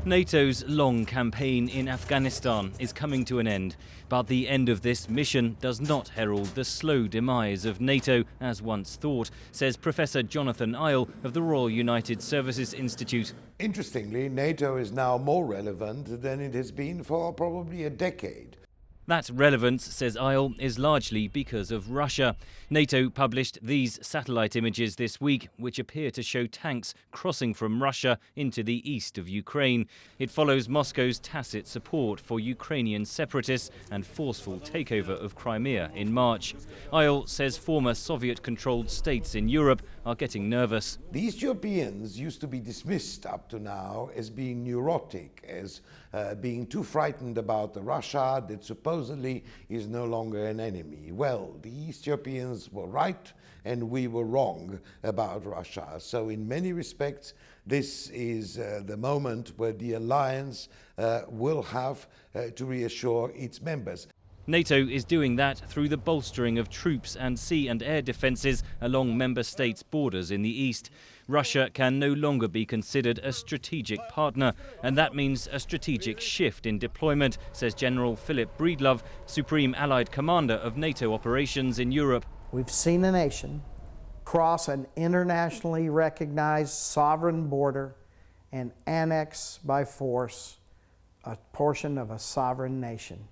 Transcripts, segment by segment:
NATO's long campaign in Afghanistan is coming to an end, but the end of this mission does not herald the slow demise of NATO as once thought, says Professor Jonathan Isle of the Royal United Services Institute. Interestingly, NATO is now more relevant than it has been for probably a decade. That relevance, says Isle, is largely because of Russia. NATO published these satellite images this week, which appear to show tanks crossing from Russia into the east of Ukraine. It follows Moscow's tacit support for Ukrainian separatists and forceful takeover of Crimea in March. Isle says former Soviet-controlled states in Europe are getting nervous. The East Europeans used to be dismissed up to now as being neurotic, as being too frightened about the Russia that supposedly is no longer an enemy. Well, the East Europeans were right and we were wrong about Russia. So in many respects, this is the moment where the alliance will have to reassure its members. NATO is doing that through the bolstering of troops and sea and air defences along member states' borders in the east. Russia can no longer be considered a strategic partner, and that means a strategic shift in deployment, says General Philip Breedlove, Supreme Allied Commander of NATO operations in Europe. We've seen a nation cross an internationally recognized sovereign border and annex by force a portion of a sovereign nation.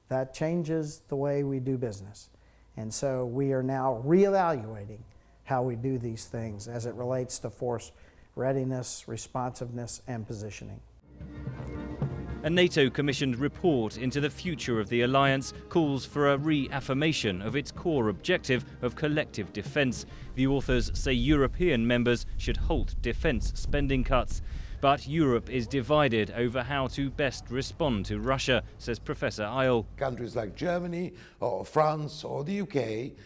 That changes the way we do business. And so we are now reevaluating how we do these things as it relates to force readiness, responsiveness, and positioning. A NATO-commissioned report into the future of the alliance calls for a reaffirmation of its core objective of collective defence. The authors say European members should halt defence spending cuts. But Europe is divided over how to best respond to Russia, says Professor Isle. Countries like Germany or France or the UK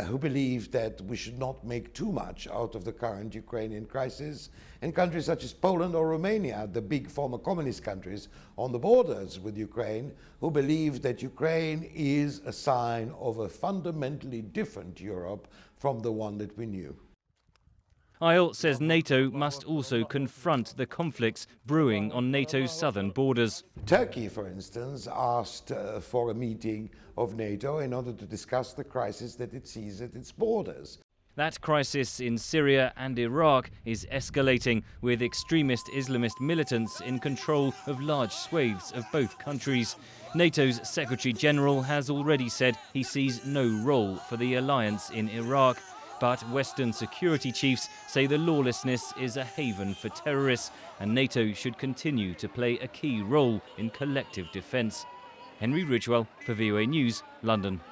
who believe that we should not make too much out of the current Ukrainian crisis, and countries such as Poland or Romania, the big former communist countries on the borders with Ukraine, who believe that Ukraine is a sign of a fundamentally different Europe from the one that we knew. Isle says NATO must also confront the conflicts brewing on NATO's southern borders. Turkey, for instance, asked for a meeting of NATO in order to discuss the crisis that it sees at its borders. That crisis in Syria and Iraq is escalating, with extremist Islamist militants in control of large swathes of both countries. NATO's Secretary-General has already said he sees no role for the alliance in Iraq. But Western security chiefs say the lawlessness is a haven for terrorists, and NATO should continue to play a key role in collective defence. Henry Ridgwell for VOA News, London.